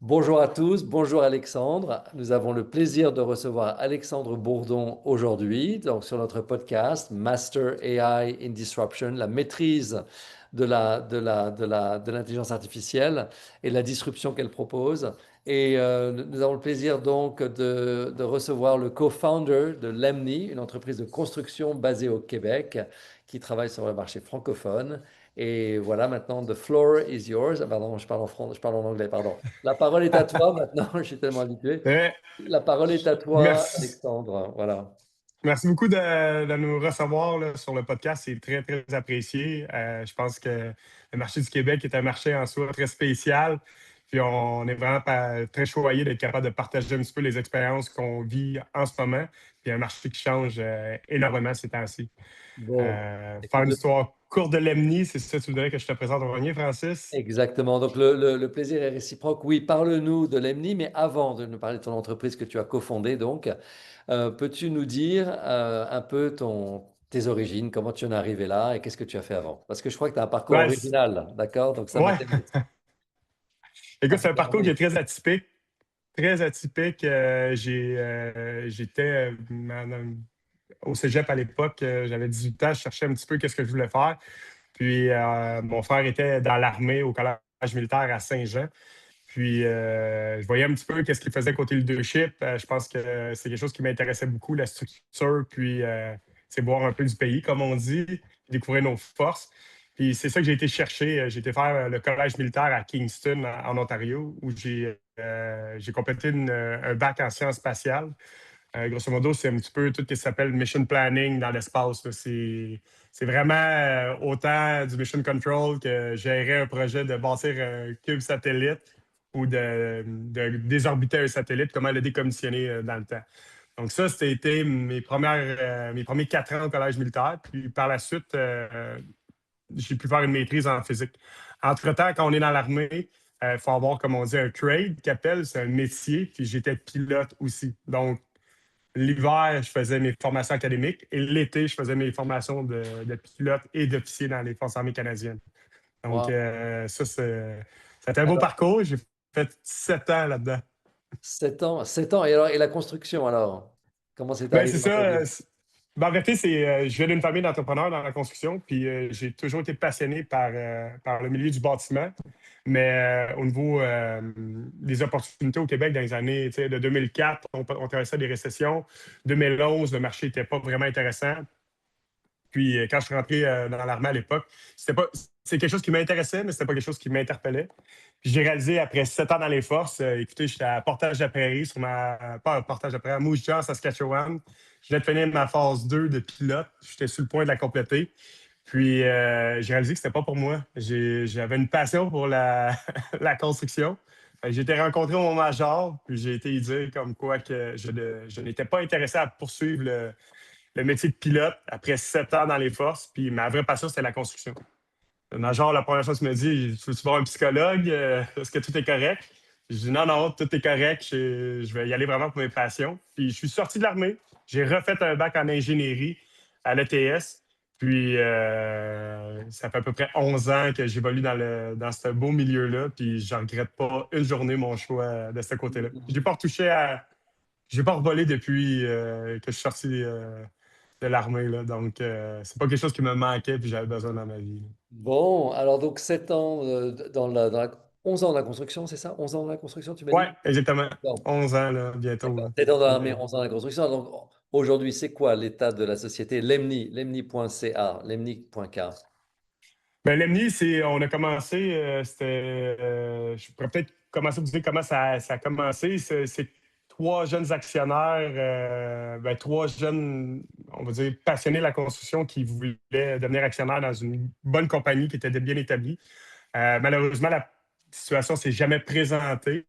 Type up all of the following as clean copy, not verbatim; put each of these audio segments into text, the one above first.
Bonjour à tous, bonjour Alexandre. Nous avons le plaisir de recevoir Alexandre Bourdon aujourd'hui, donc sur notre podcast Master AI in Disruption, la maîtrise de l'intelligence artificielle et la disruption qu'elle propose. Et nous avons le plaisir donc de recevoir le co-founder de Lemni, une entreprise de construction basée au Québec qui travaille sur le marché francophone. Et voilà, maintenant, the floor is yours. Ah, pardon, je parle en anglais, pardon. La parole est à toi maintenant, je suis tellement habitué. Eh, La parole est à toi, merci, Alexandre. Voilà. merci beaucoup de nous recevoir là, sur le podcast. C'est très, très apprécié. Je pense que le marché du Québec est un marché en soi très spécial. Puis on est vraiment très choyé d'être capable de partager un petit peu les expériences qu'on vit en ce moment. Puis un marché qui change énormément ces temps-ci. Bon, Faire une écoute, histoire courte de Lemni, c'est ça que tu voudrais que je te présente en premier, Francis? exactement. Donc, le plaisir est réciproque. Oui, parle-nous de Lemni, mais avant de nous parler de ton entreprise que tu as cofondée, donc, peux-tu nous dire un peu tes origines, comment tu en es arrivé là et qu'est-ce que tu as fait avant? Parce que je crois que tu as un parcours Ouais, original, d'accord? Donc, ça ouais. m'intéresse. Écoute, c'est un parcours qui Affirmé. est très atypique. Très atypique. J'étais au cégep à l'époque. J'avais 18 ans. Je cherchais un petit peu qu'est-ce que je voulais faire. Puis, mon frère était dans l'armée au collège militaire à Saint-Jean. Puis, je voyais un petit peu qu'est-ce qu'il faisait côté leadership. Je pense que c'est quelque chose qui m'intéressait beaucoup, la structure, puis c'est voir un peu du pays, comme on dit, découvrir nos forces. Puis c'est ça que j'ai été chercher. J'ai été faire le collège militaire à Kingston, en Ontario, où j'ai complété un bac en sciences spatiales. Grosso modo, c'est un petit peu tout ce qui s'appelle mission planning dans l'espace, là. C'est vraiment autant du mission control que gérer un projet de bâtir un cube satellite ou de désorbiter un satellite, comment le décommissionner dans le temps. Donc ça, c'était mes premiers 4 ans au collège militaire. Puis par la suite, j'ai pu faire une maîtrise en physique. Entre-temps, quand on est dans l'armée, il faut avoir, comme on dit, un trade qu'appelle, c'est un métier. Puis j'étais pilote aussi. Donc, l'hiver, je faisais mes formations académiques et l'été, je faisais mes formations de pilote et d'officier dans les Forces armées canadiennes. Donc, Wow. c'était un beau Alors, parcours. J'ai fait 7 ans là-dedans. 7 ans, 7 ans. Et alors, et la construction, alors? Comment c'est Ben, arrivé c'est dans ta ça. vie? Ben, en vérité, je viens d'une famille d'entrepreneurs dans la construction, puis j'ai toujours été passionné par le milieu du bâtiment. Mais au niveau des opportunités au Québec dans les années, tu sais, de 2004, on traversait des récessions. 2011, le marché n'était pas vraiment intéressant. Puis quand je suis rentré dans l'armée à l'époque, c'est quelque chose qui m'intéressait, mais c'était pas quelque chose qui m'interpellait. Puis j'ai réalisé après 7 ans dans les forces, écoutez, j'étais à Portage de la Prairie, pas à Portage de la Prairie, à Moose Jaw, Saskatchewan. Je venais de finir ma phase 2 de pilote. J'étais sur le point de la compléter. Puis j'ai réalisé que c'était pas pour moi. J'avais une passion pour la construction. Fait que j'ai été rencontré au major, puis j'ai été y dire comme quoi que je n'étais pas intéressé à poursuivre le métier de pilote après 7 ans dans les forces. Puis ma vraie passion, c'était la construction. Le major, la première chose qu'il me dit, tu veux-tu voir un psychologue? Est-ce que tout est correct? Je dis non, non, tout est correct. Je vais y aller vraiment pour mes passions. Puis je suis sorti de l'armée. J'ai refait un bac en ingénierie à l'ETS. Puis ça fait à peu près 11 ans que j'évolue dans ce beau milieu-là. Puis je ne regrette pas une journée mon choix de ce côté-là. Je n'ai pas retouché à. Je n'ai pas revolé depuis que je suis sorti de l'armée, là. Donc, c'est pas quelque chose qui me manquait puis j'avais besoin dans ma vie, là. Bon, alors donc 7 ans 11 ans de la construction, c'est ça? 11 ans de la construction, tu m'as Ouais, dit? exactement. D'accord. 11 ans, là, bientôt, D'accord. là. 7 ans dans l'armée, Ouais. 11 ans de la construction. Donc aujourd'hui, c'est quoi l'état de la société? Lemni, lemni.ca, lemni.k. Ben, l'EMNI, on a commencé, je pourrais peut-être commencer à vous dire comment ça a commencé. C'est 3 jeunes actionnaires, ben, 3 jeunes, on va dire, passionnés de la construction qui voulaient devenir actionnaires dans une bonne compagnie qui était bien établie. Malheureusement, la situation ne s'est jamais présentée.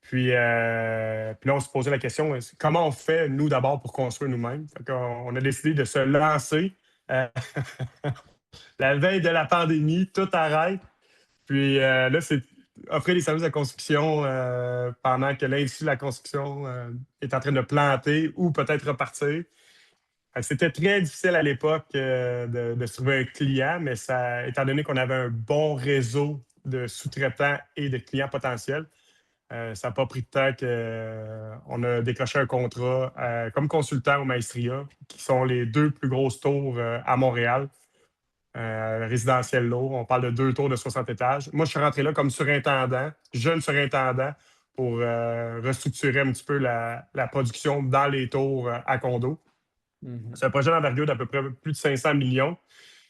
Puis là, on se posait la question, comment on fait, nous, d'abord, pour construire nous-mêmes? Fait qu'on a décidé de se lancer. euh, la veille de la pandémie, tout arrête. Puis là, c'est offrir des services de construction pendant que l'industrie de la construction est en train de planter ou peut-être repartir. Fait que c'était très difficile à l'époque de se trouver un client, mais étant donné qu'on avait un bon réseau de sous-traitants et de clients potentiels, Ça n'a pas pris de temps qu'on a décroché un contrat comme consultant au Maestria, qui sont les deux plus grosses tours à Montréal, résidentiel lourd. On parle de deux tours de 60 étages. Moi, je suis rentré là comme surintendant, jeune surintendant, pour restructurer un petit peu la production dans les tours à condo. Mhm. C'est un projet d'envergure d'à peu près plus de 500 millions.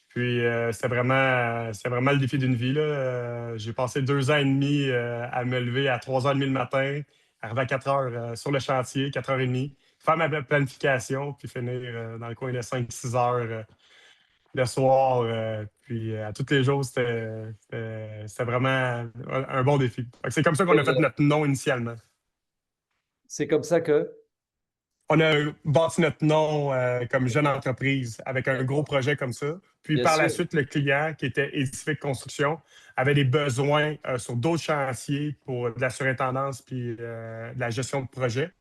Puis c'est vraiment le défi d'une vie, là. J'ai passé 2 ans et demi à me lever à 3h30 le matin, arriver à 4 heures sur le chantier, 4h30, faire ma planification, puis finir dans le coin de 5-6 heures le soir. Puis à tous les jours, c'était vraiment un bon défi. Fait que c'est comme ça qu'on a fait notre nom initialement. C'est comme ça que... On a bâti notre nom comme jeune entreprise avec un gros projet comme ça. Puis Bien par la sûr. suite, le client, qui était Édifique Construction, avait des besoins sur d'autres chantiers pour de la surintendance puis de la gestion de projet.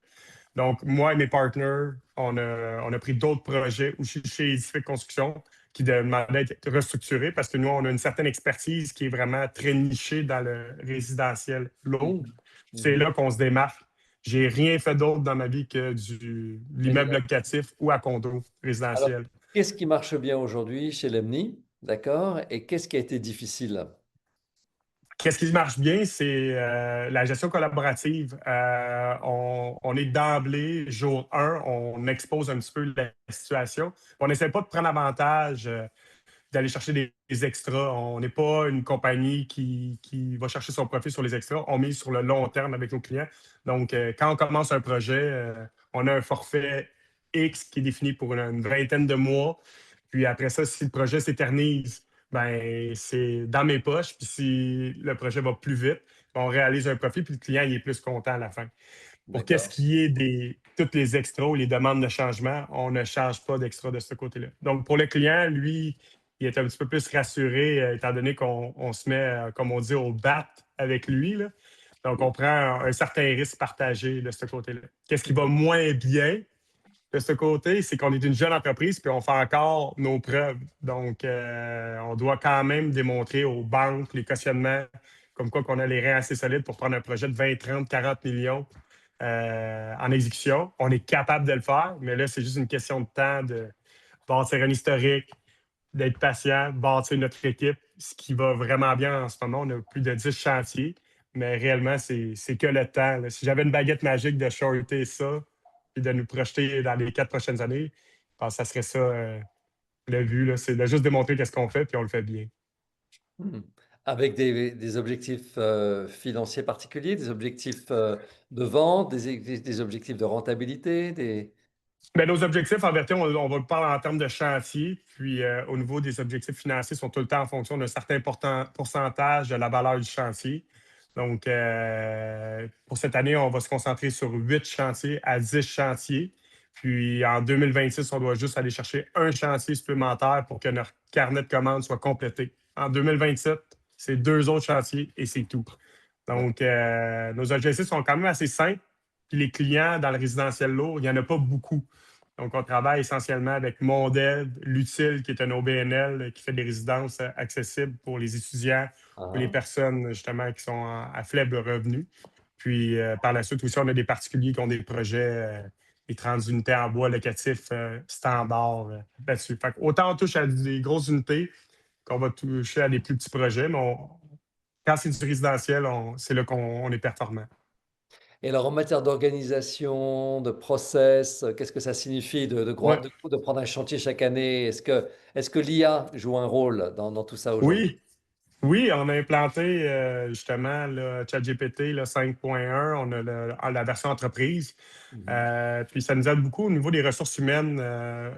Donc, moi et mes partenaires, on a pris d'autres projets aussi chez Édifique Construction qui demandaient d'être restructurés parce que nous, on a une certaine expertise qui est vraiment très nichée dans le résidentiel lourd. Mhm. C'est Mhm. là qu'on se démarque. J'ai rien fait d'autre dans ma vie que de l'immeuble Génial. locatif ou à condo Alors, résidentiel. qu'est-ce qui marche bien aujourd'hui chez Lemni? D'accord? Et qu'est-ce qui a été difficile? Qu'est-ce qui marche bien, c'est la gestion collaborative. On est d'emblée, jour 1, on expose un petit peu la situation. On n'essaie pas de prendre avantage d'aller chercher des extras. On n'est pas une compagnie qui va chercher son profit sur les extras. On mise sur le long terme avec nos clients. Donc, quand on commence un projet, on a un forfait X qui est défini pour une vingtaine de mois. Puis après ça, si le projet s'éternise, ben c'est dans mes poches. Puis si le projet va plus vite, on réalise un profit, puis le client il est plus content à la fin. Pour qu'est-ce D'accord. qui est des toutes les extras ou les demandes de changement, on ne charge pas d'extra de ce côté-là. Donc, pour le client, lui, il est un petit peu plus rassuré, étant donné qu'on se met, comme on dit, au bat avec lui, là. Donc, on prend un certain risque partagé de ce côté-là. Qu'est-ce qui va moins bien de ce côté, c'est qu'on est une jeune entreprise puis on fait encore nos preuves. Donc, on doit quand même démontrer aux banques, les cautionnements, comme quoi qu'on a les reins assez solides pour prendre un projet de 20, 30, 40 millions en exécution. On est capable de le faire, mais là, c'est juste une question de temps de bâtir un historique, d'être patient, bâtir notre équipe. Ce qui va vraiment bien en ce moment, on a plus de 10 chantiers, mais réellement, c'est que le temps, là. Si j'avais une baguette magique de shorter ça et de nous projeter dans les 4 prochaines années, je pense que ça serait ça le but, là. C'est de juste démontrer qu'est-ce qu'on fait, puis on le fait bien. Mhm. Avec des objectifs financiers particuliers, des objectifs de vente, des objectifs de rentabilité, des... Bien, nos objectifs, en vérité, on va le parler en termes de chantier. Puis, au niveau des objectifs financiers, sont tout le temps en fonction d'un certain pourcentage de la valeur du chantier. Donc, pour cette année, on va se concentrer sur 8 chantiers à 10 chantiers. Puis, en 2026, on doit juste aller chercher un chantier supplémentaire pour que notre carnet de commandes soit complété. En 2027, c'est 2 autres chantiers et c'est tout. D'accord. Donc, nos objectifs sont quand même assez simples. Puis les clients dans le résidentiel lourd, il n'y en a pas beaucoup. Donc, on travaille essentiellement avec Monded, l'Utile, qui est un OBNL qui fait des résidences accessibles pour les étudiants ou les Ah, personnes, justement, qui sont à faible revenu. Puis, par la suite aussi, on a des particuliers qui ont des projets, des 30 unités en bois locatif standard là-dessus. Fait que autant on touche à des grosses unités qu'on va toucher à des plus petits projets, mais quand c'est du résidentiel, c'est là qu'on est performant. et alors, en matière d'organisation, de process, qu'est-ce que ça signifie Ouais. de prendre un chantier chaque année? Est-ce que l'IA joue un rôle dans tout ça aujourd'hui? Oui, oui, on a implanté justement le ChatGPT le 5.1. On a la version entreprise. Mhm. Puis ça nous aide beaucoup au niveau des ressources humaines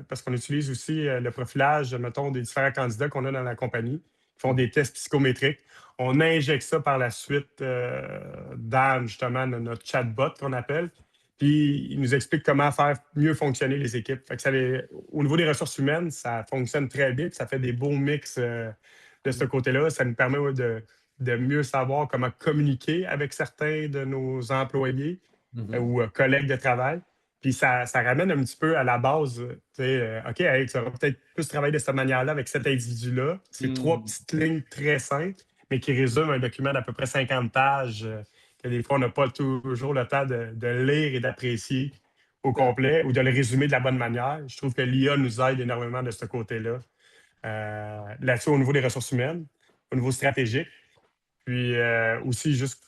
parce qu'on utilise aussi le profilage, mettons, des différents candidats qu'on a dans la compagnie qui font Mhm. des tests psychométriques. On injecte ça par la suite dans justement notre chatbot qu'on appelle. Puis il nous explique comment faire mieux fonctionner les équipes. Fait que au niveau des ressources humaines, ça fonctionne très bien. Puis ça fait des beaux mix de ce côté-là. Ça nous permet de mieux savoir comment communiquer avec certains de nos employés Mhm. ou collègues de travail. Puis ça ramène un petit peu à la base, tu sais, OK, hey, tu vas peut-être plus travailler de cette manière-là avec cet individu-là. C'est trois Mhm. petites lignes très simples, mais qui résument un document d'à peu près 50 pages que des fois, on n'a pas toujours le temps de lire et d'apprécier au Ouais, complet ou de le résumer de la bonne manière. Je trouve que l'IA nous aide énormément de ce côté-là. Là-dessus, au niveau des ressources humaines, au niveau stratégique, puis aussi juste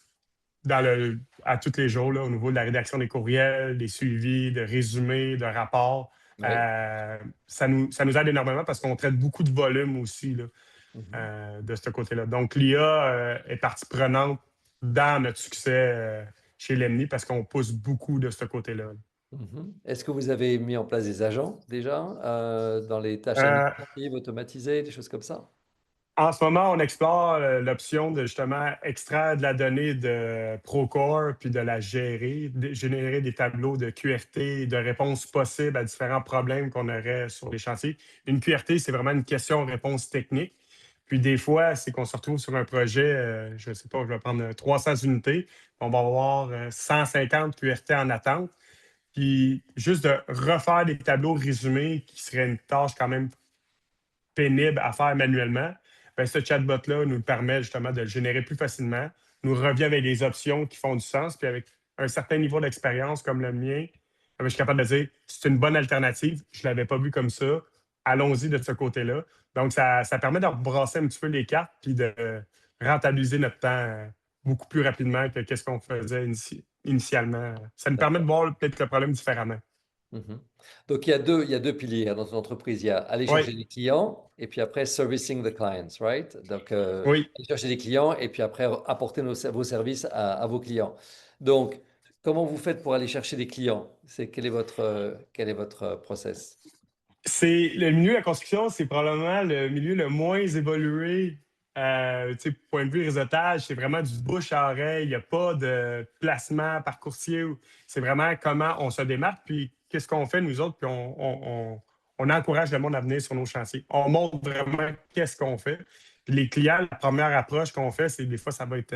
à tous les jours, là, au niveau de la rédaction des courriels, des suivis, de résumés, de rapports. ouais. Ça nous aide énormément parce qu'on traite beaucoup de volume aussi là, Mhm. de ce côté-là. Donc, l'IA est partie prenante dans notre succès chez Lemni parce qu'on pousse beaucoup de ce côté-là. Mhm. Est-ce que vous avez mis en place des agents déjà dans les tâches Euh, administratives, automatisées, des choses comme ça? En ce moment, on explore l'option de justement extraire de la donnée de Procore puis de la gérer, générer des tableaux de QRT, de réponses possibles à différents problèmes qu'on aurait sur les chantiers. Une QRT, c'est vraiment une question-réponse technique. Puis des fois, c'est qu'on se retrouve sur un projet, je ne sais pas, je vais prendre 300 unités, on va avoir 150 QRT en attente. Puis juste de refaire des tableaux résumés qui serait une tâche quand même pénible à faire manuellement, ben, ce chatbot-là nous permet justement de le générer plus facilement, nous revient avec des options qui font du sens, puis avec un certain niveau d'expérience comme le mien, je suis capable de dire c'est une bonne alternative, je ne l'avais pas vu comme ça, allons-y de ce côté-là. Donc, ça permet de rebrasser un petit peu les cartes puis de rentabiliser notre temps beaucoup plus rapidement que ce qu'on faisait initialement. Ça nous permet de voir peut-être le problème différemment. Mhm. Donc, il y a deux piliers dans une entreprise. Il y a aller Oui, chercher des clients et puis après servicing the clients, right? Donc, oui. aller chercher des clients et puis après apporter vos services à vos clients. Donc, comment vous faites pour aller chercher des clients? Quel est votre process? C'est le milieu de la construction, c'est probablement le milieu le moins évolué. Tu sais, point de vue réseautage, c'est vraiment du bouche à oreille. Il n'y a pas de placement par courtier. C'est vraiment comment on se démarque, puis qu'est-ce qu'on fait nous autres, puis on encourage le monde à venir sur nos chantiers. On montre vraiment qu'est-ce qu'on fait. Puis les clients, la première approche qu'on fait, c'est des fois, ça va être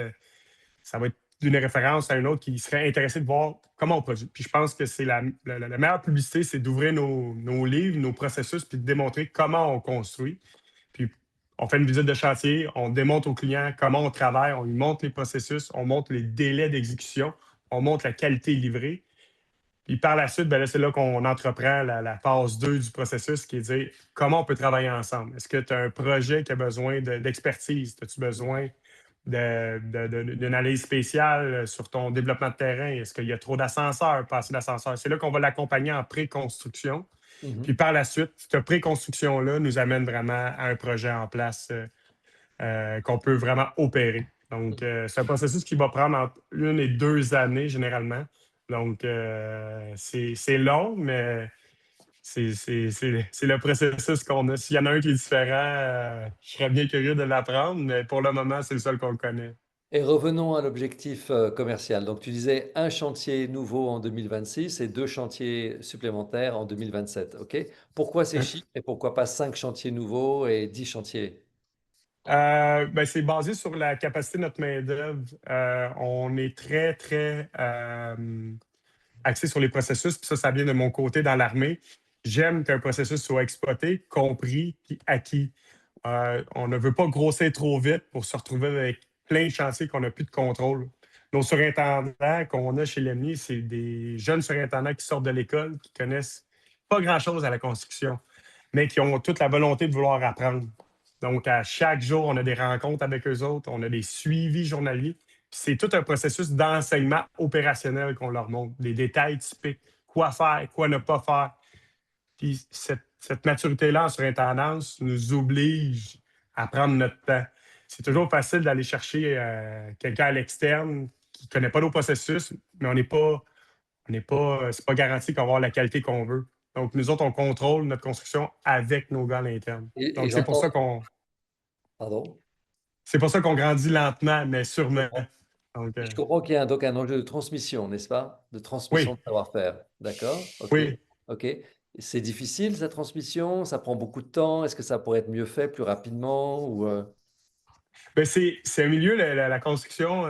d'une référence à une autre qui serait intéressé de voir comment on produit. Puis je pense que c'est la meilleure publicité, c'est d'ouvrir nos livres, nos processus, puis de démontrer comment on construit. Puis on fait une visite de chantier, on démontre au client comment on travaille, on lui montre les processus, on montre les délais d'exécution, on montre la qualité livrée. Puis par la suite, ben là, c'est là qu'on entreprend la phase 2 du processus, qui est de dire comment on peut travailler ensemble. Est-ce que tu as un projet qui a besoin d'expertise? As-tu besoin d'une analyse spéciale sur ton développement de terrain? Est-ce qu'il y a trop d'ascenseurs, pas assez d'ascenseurs? C'est là qu'on va l'accompagner en pré-construction. Puis Mhm. par la suite, cette pré-construction-là nous amène vraiment à un projet en place qu'on peut vraiment opérer. Donc, c'est un processus qui va prendre entre 1 et 2 années généralement. Donc, c'est long, mais c'est le processus qu'on a. S'il y en a un qui est différent, je serais bien curieux de l'apprendre, mais pour le moment, c'est le seul qu'on connaît. Et revenons à l'objectif commercial. Donc, tu disais un chantier nouveau en 2026 et deux chantiers supplémentaires en 2027. OK? Pourquoi ces chiffres et pourquoi pas 5 chantiers nouveaux et 10 chantiers? Ben, c'est basé sur la capacité de notre main-d'œuvre. On est très, très axé sur les processus, puis ça vient de mon côté dans l'armée. J'aime qu'un processus soit exploité, compris, puis acquis. On ne veut pas grossir trop vite pour se retrouver avec plein de chantiers qu'on n'a plus de contrôle. Nos surintendants qu'on a chez l'EMNI, c'est des jeunes surintendants qui sortent de l'école, qui connaissent pas grand-chose à la construction, mais qui ont toute la volonté de vouloir apprendre. Donc, à chaque jour, on a des rencontres avec eux autres, on a des suivis journaliers. Puis c'est tout un processus d'enseignement opérationnel qu'on leur montre, des détails typiques, quoi faire, quoi ne pas faire. Puis cette maturité-là en surintendance nous oblige à prendre notre temps. C'est toujours facile d'aller chercher quelqu'un à l'externe qui ne connaît pas nos processus, mais c'est pas garanti qu'on va avoir la qualité qu'on veut. Donc, nous autres, on contrôle notre construction avec nos gars à l'interne. Et Donc, c'est pour ça j'entends, qu'on pardon, c'est pour ça qu'on grandit lentement, mais je sûrement. comprends. Donc, Et je comprends qu'il y a donc un enjeu de transmission, n'est-ce pas? De transmission oui, de savoir-faire. D'accord? OK. oui. OK. C'est difficile, cette transmission? Ça prend beaucoup de temps? Est-ce que ça pourrait être mieux fait plus rapidement ou Ben, c'est un milieu, la construction,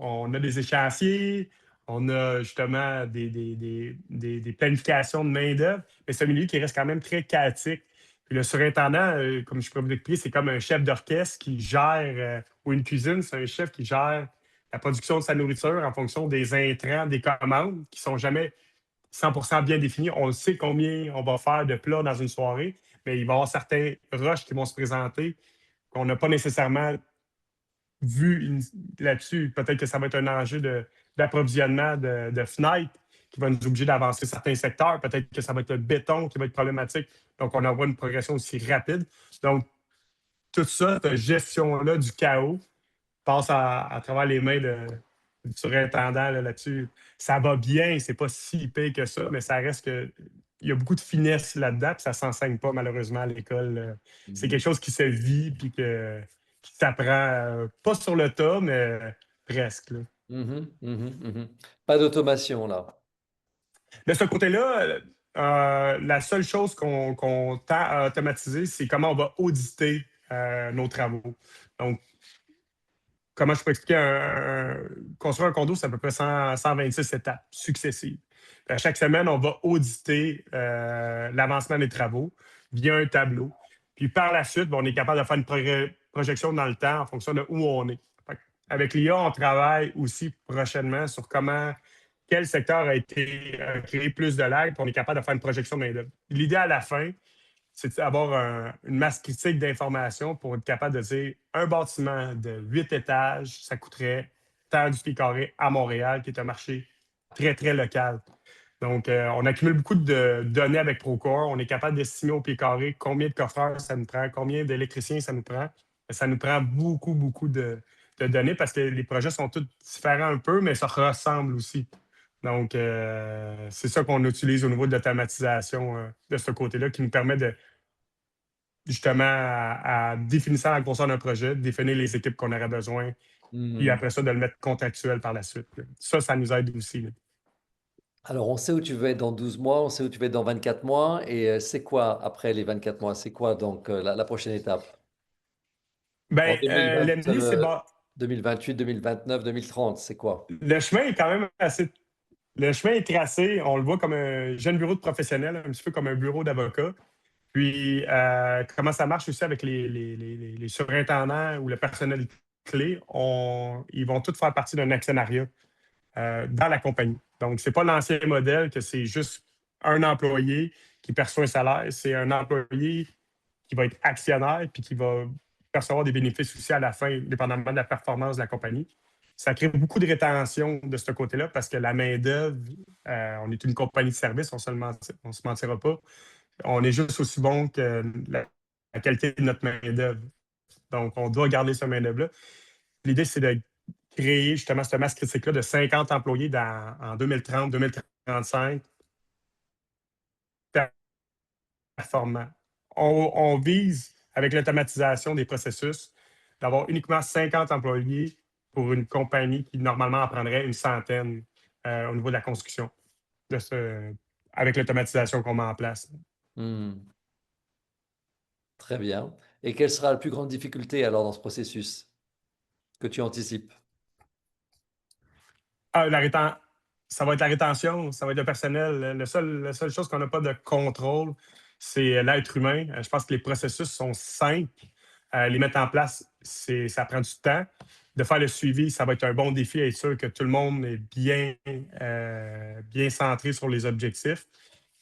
on a des échéanciers, on a justement des planifications de main-d'œuvre, mais c'est un milieu qui reste quand même très chaotique. Puis le surintendant, comme je pourrais vous expliquer, c'est comme un chef d'orchestre qui gère, ou une cuisine, c'est un chef qui gère la production de sa nourriture en fonction des intrants, des commandes qui sont jamais 100% bien définis. On sait combien on va faire de plats dans une soirée, mais il va y avoir certains rushs qui vont se présenter qu'on n'a pas nécessairement vu là-dessus. Peut-être que ça va être un enjeu d'approvisionnement de fenêtres qui va nous obliger d'avancer certains secteurs. Peut-être que ça va être le béton qui va être problématique. Donc, on aura une progression aussi rapide. Donc, tout ça, cette gestion-là du chaos passe à travers les mains du surintendant là-dessus. Ça va bien, c'est pas si pire que ça, mais ça reste que il y a beaucoup de finesse là-dedans, puis ça s'enseigne pas malheureusement à l'école. C'est quelque chose qui se vit, puis qui s'apprend pas sur le tas, mais presque, là. Mhm, mhm, mhm. Pas d'automation là. De ce côté-là, la seule chose qu'on tend à automatiser, c'est comment on va auditer nos travaux. Donc, comment je peux expliquer construire un condo, c'est à peu près 126 étapes successives. Chaque semaine, on va auditer l'avancement des travaux via un tableau. Puis par la suite, ben, on est capable de faire une projection dans le temps en fonction de où on est. Avec l'IA, on travaille aussi prochainement sur quel secteur a été créé plus de lag, puis on est capable de faire une projection de main-d'œuvre. L'idée à la fin, c'est d'avoir une masse critique d'informations pour être capable de dire un bâtiment de 8 étages, ça coûterait tant du pied carré à Montréal, qui est un marché très, très local. Donc, on accumule beaucoup de données avec Procore. On est capable d'estimer au pied carré combien de coffreurs ça nous prend, combien d'électriciens ça nous prend. Ça nous prend beaucoup, beaucoup de données parce que les projets sont tous différents un peu, mais ça ressemble aussi. Donc, c'est ça qu'on utilise au niveau de l'automatisation de ce côté-là qui nous permet de justement à définir ça à la grosseur d'un projet, définir les équipes qu'on aurait besoin, puis Mhm. après ça, de le mettre contractuel par la suite. Ça nous aide aussi. Alors, on sait où tu veux être dans 12 mois, on sait où tu veux être dans 24 mois, et c'est quoi après les 24 mois? C'est quoi donc la prochaine étape? En Ben, 2020, l'EMNI, c'est bon. 2028, 2029, 2030, c'est quoi? Le chemin est quand même assez. Le chemin est tracé. On le voit comme un jeune bureau de professionnel, un petit peu comme un bureau d'avocat. Puis, comment ça marche aussi avec les surintendants ou le personnel clé, ils vont tous faire partie d'un actionnariat dans la compagnie. Donc, ce n'est pas l'ancien modèle que c'est juste un employé qui perçoit un salaire. C'est un employé qui va être actionnaire puis qui va percevoir des bénéfices aussi à la fin, dépendamment de la performance de la compagnie. Ça crée beaucoup de rétention de ce côté-là parce que la main-d'œuvre, on est une compagnie de service, on se mentira pas. On est juste aussi bon que la qualité de notre main-d'œuvre. Donc, on doit garder ce main-d'œuvre-là. L'idée, c'est de créer justement cette masse critique-là de 50 employés en 2030-2035 performants. On vise, avec l'automatisation des processus, d'avoir uniquement 50 employés pour une compagnie qui, normalement, en prendrait une centaine au niveau de la construction, avec l'automatisation qu'on met en place. Hmm. Très bien. Et quelle sera la plus grande difficulté alors dans ce processus que tu anticipes? Ah, ça va être la rétention, ça va être le personnel. La seule chose qu'on n'a pas de contrôle, c'est l'être humain. Je pense que les processus sont simples. Les mettre en place, ça prend du temps. De faire le suivi, ça va être un bon défi, être sûr que tout le monde est bien centré sur les objectifs.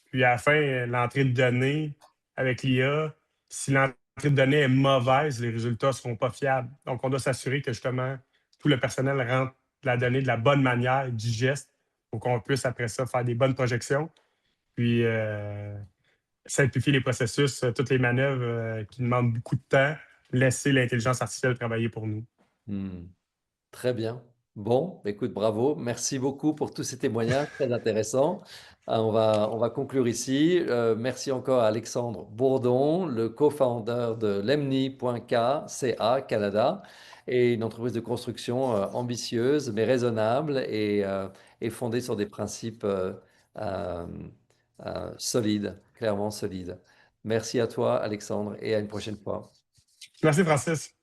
Puis à la fin, l'entrée de données avec l'IA, si l'entrée de données est mauvaise, les résultats ne seront pas fiables. Donc, on doit s'assurer que justement, tout le personnel rentre la donnée de la bonne manière, digeste, pour qu'on puisse après ça faire des bonnes projections. Puis simplifier les processus, toutes les manœuvres qui demandent beaucoup de temps, laisser l'intelligence artificielle travailler pour nous. Hmm. Très bien. Bon, écoute, bravo. Merci beaucoup pour tous ces témoignages très intéressants. On va conclure ici. Merci encore à Alexandre Bourdon, le co-founder de lemni.ca Canada, et une entreprise de construction ambitieuse mais raisonnable et fondée sur des principes euh, solides, clairement solides. Merci à toi, Alexandre, et à une prochaine fois. Merci, Francis.